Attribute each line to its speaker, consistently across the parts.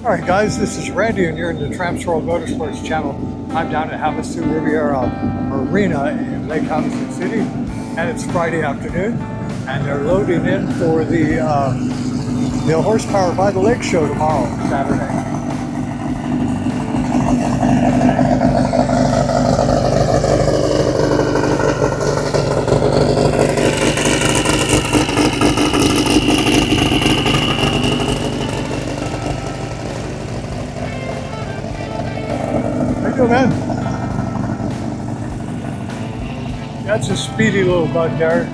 Speaker 1: All right, guys, this is Randy, and you're in the TheTrampsWorld Motorsports channel. I'm down at Havasu Riviera Marina in Lake Havasu City, and it's Friday afternoon, and they're loading in for the Horsepower by the Lake show tomorrow, Saturday. Man. That's a speedy little bug there.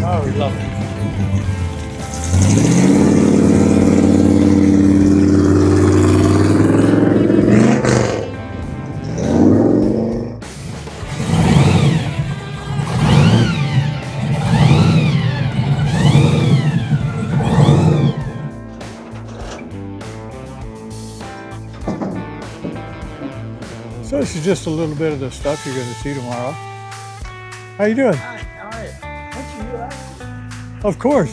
Speaker 1: Oh, we love it. So this is just a little bit of the stuff you're going to see tomorrow. How you doing?
Speaker 2: Hi, how are you? What you do?
Speaker 1: Of course.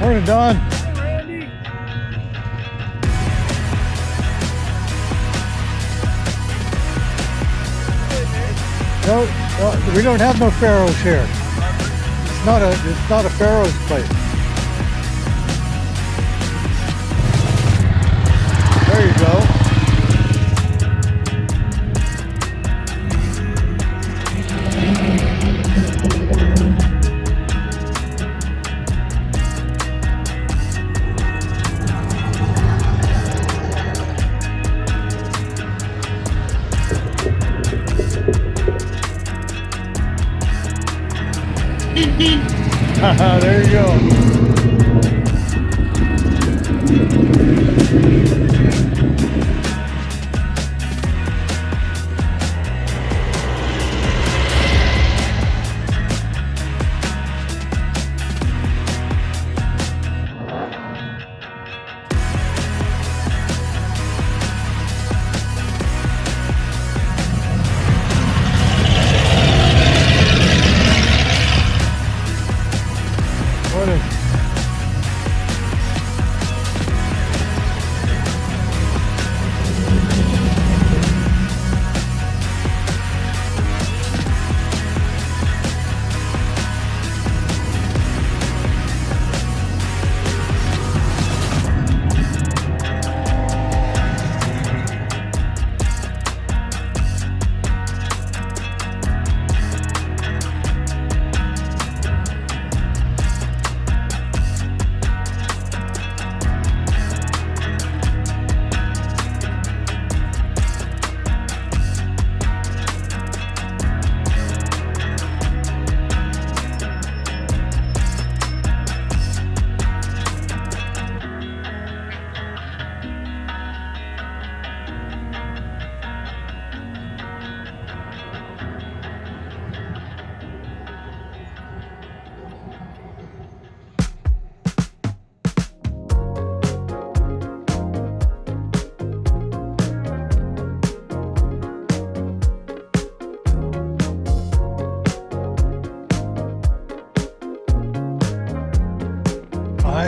Speaker 1: Morning, Don.
Speaker 2: Hi, Randy.
Speaker 1: No, we don't have no Pharaohs here. It's not a Pharaohs place. There you go. There you go. Morning.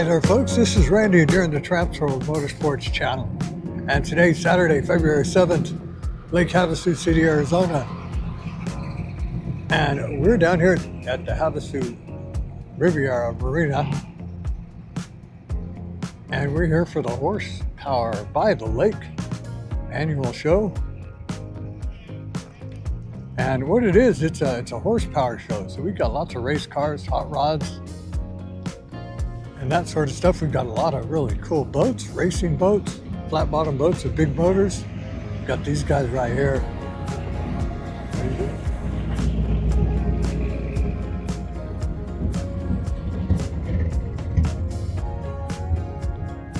Speaker 1: there, folks. This is Randy, and you're in the TheTrampsWorld Motorsports channel. And today's Saturday, February 7th, Lake Havasu City, Arizona. And we're down here at the Havasu Riviera Marina. And we're here for the Horsepower by the Lake annual show. And what it is, it's a horsepower show. So we've got lots of race cars, hot rods, and that sort of stuff. We've got a lot of really cool boats, racing boats, flat bottom boats with big motors. We've got these guys right here.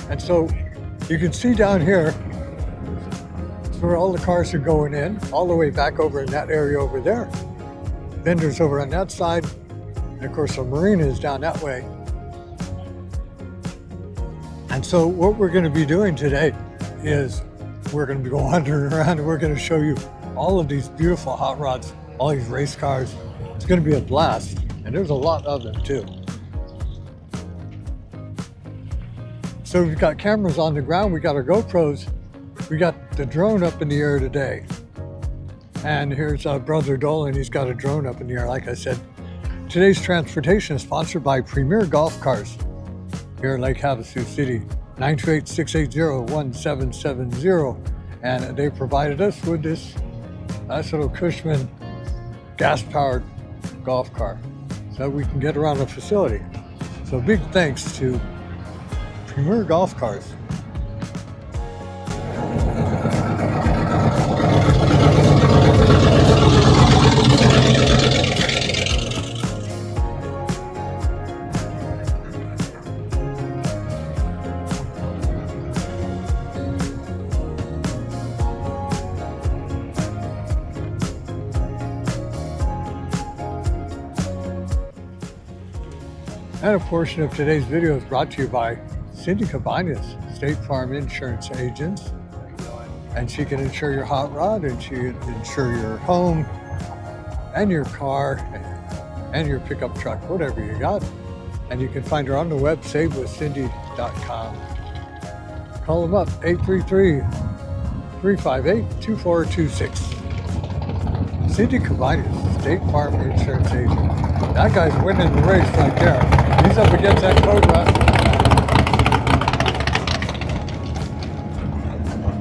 Speaker 1: And so you can see down here, that's where all the cars are going in, all the way back over in that area over there. Vendors over on that side. And of course, the marina is down that way. And so what we're going to be doing today is we're going to be wandering around and we're going to show you all of these beautiful hot rods, all these race cars. It's going to be a blast, and there's a lot of them too. So we've got cameras on the ground, we got our GoPros, we got the drone up in the air today. And here's Brother Dolan, he's got a drone up in the air, like I said. Today's transportation is sponsored by Premier Golf Cars here in Lake Havasu City, 928-680-1770. And they provided us with this nice little Cushman gas-powered golf car so we can get around the facility. So big thanks to Premier Golf Cars. And a portion of today's video is brought to you by Cindy Cabanas, State Farm Insurance Agents. And she can insure your hot rod, and she can insure your home and your car and your pickup truck, whatever you got. And you can find her on the web, savewithcindy.com. Call them up, 833-358-2426. Cindy Cabanas, State Farm Insurance Agent. That guy's winning the race right there. He's up against that Cobra.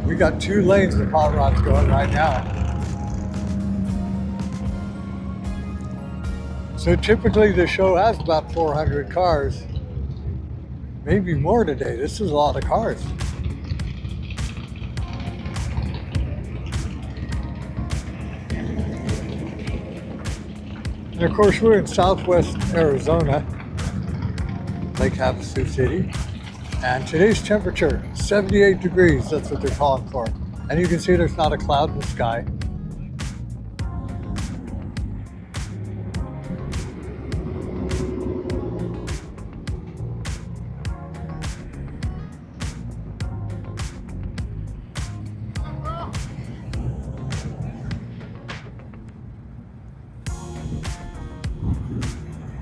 Speaker 1: We got 2 lanes of hot rods going right now. So typically the show has about 400 cars, maybe more today. This is a lot of cars. And of course, we're in Southwest Arizona, Lake Havasu City. And today's temperature, 78 degrees, that's what they're calling for. And you can see there's not a cloud in the sky.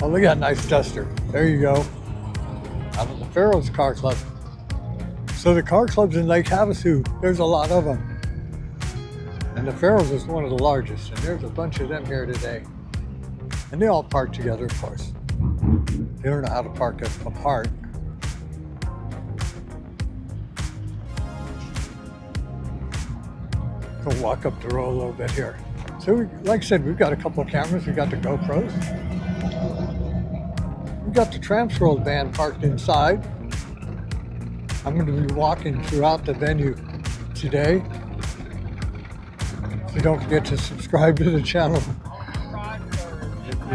Speaker 1: Oh, look at that nice duster. There you go. Out of the Pharaohs Car Club. So the car clubs in Lake Havasu, there's a lot of them. And the Pharaohs is one of the largest, and there's a bunch of them here today. And they all park together, of course. They don't know how to park apart. Go walk up the road a little bit here. So like I said, we've got a couple of cameras. We've got the GoPros. We've got the TheTrampsWorld van parked inside. I'm going to be walking throughout the venue today. So don't forget to subscribe to the channel.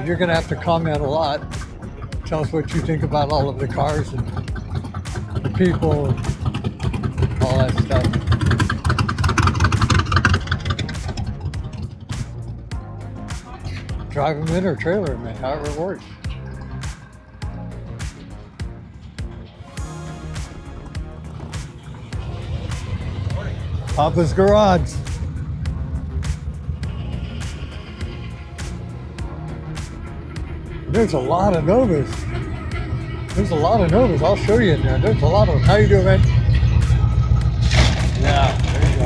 Speaker 1: You're going to have to comment a lot. Tell us what you think about all of the cars and the people and all that stuff. Drive them in or trailer them in, however it works. Papa's Garage. There's a lot of Novas. There's a lot of Novas. I'll show you in there. There's a lot of them. How you doing, man? Yeah, there you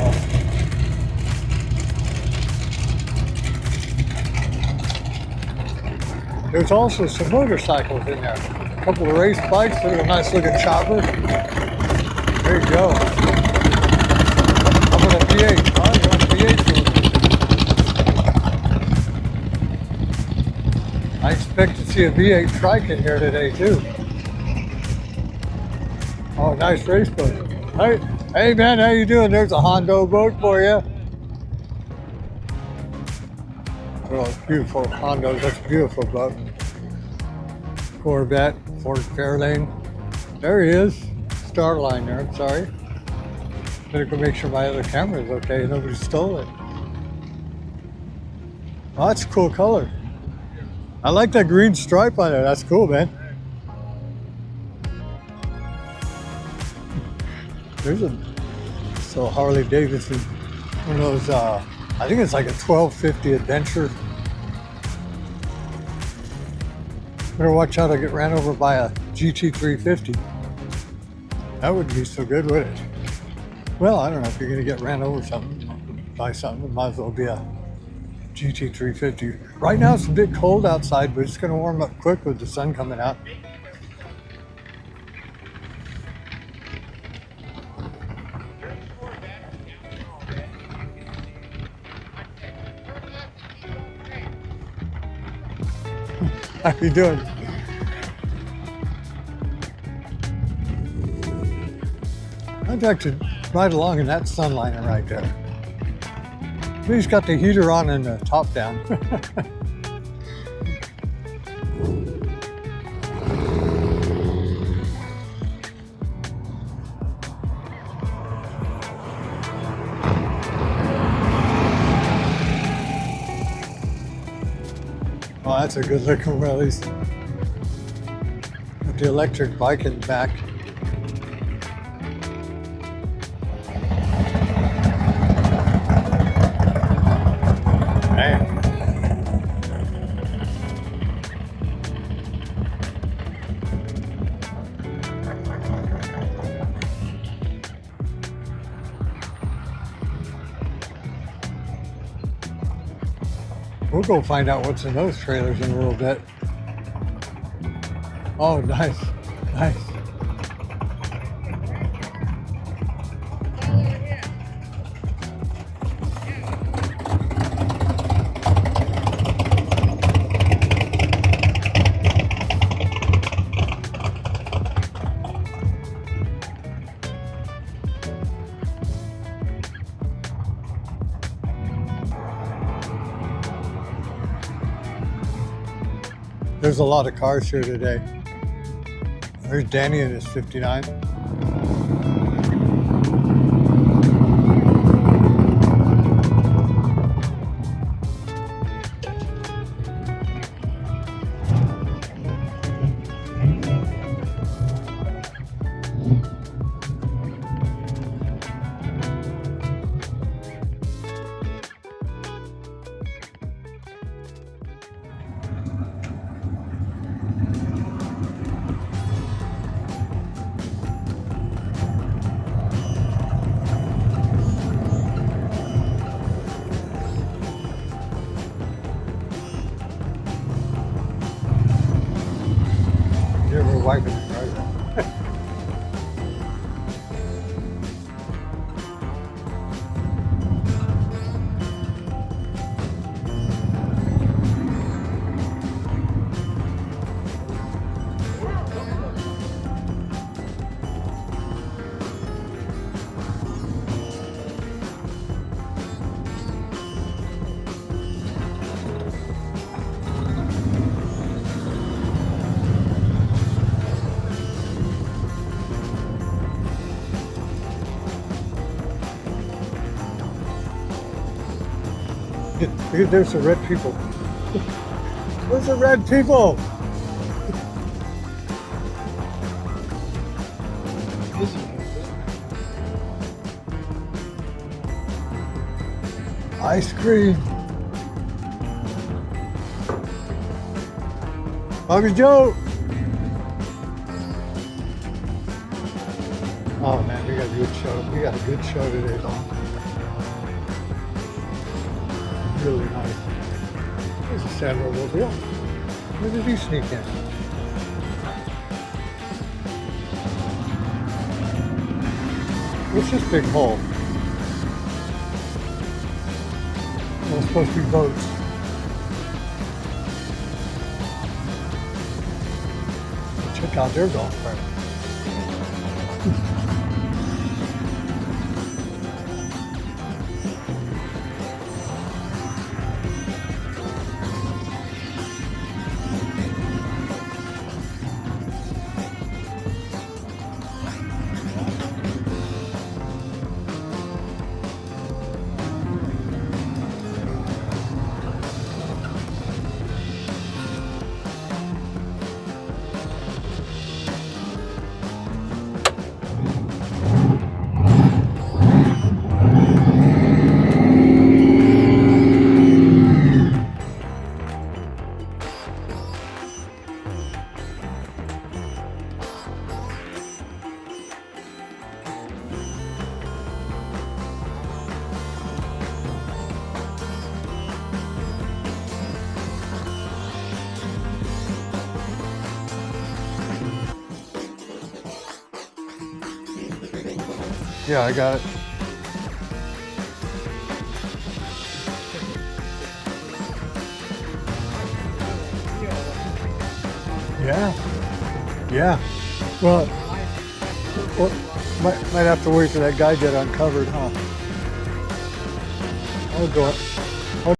Speaker 1: go. There's also some motorcycles in there. A couple of race bikes. There's a nice looking chopper. There you go. How about a V8? Huh? You want a V8? I expect to see a V8 trike in here today too. Oh, nice race boat. Hey man, how you doing? There's a Hondo boat for you. Oh, beautiful Hondos. That's a beautiful boat. Corvette, Ford Fairlane. There he is. Starliner, I'm sorry. Better go make sure my other camera is okay. Nobody stole it. Oh, that's a cool color. I like that green stripe on it. That's cool, man. There's a Harley Davidson. One of those, I think it's like a 1250 Adventure. Better watch out, I get ran over by a GT350. That wouldn't be so good, would it? Well, I don't know if you're going to get ran over by something. It might as well be a GT350. Right now it's a bit cold outside, but it's going to warm up quick with the sun coming out. How you doing? I'd like to ride along in that Sunliner right there. He's got the heater on and the top down. Oh, that's a good looking Willys. With the electric bike in the back. Man. We'll go find out what's in those trailers in a little bit. Oh, nice, nice. There's a lot of cars here today. There's Danny in his 59. We're wiping it right now. Look, there's the red people. Where's the red people? Ice cream. Bobby Joe. a good show. We got a good show today, though. Really nice. There's a Samuel Mobile. Where did he sneak in? What's this big hole? Well, it's supposed to be boats. Check out their golf cart. Yeah, I got it. Yeah. Well, might have to wait till that guy get uncovered, huh? I'll go.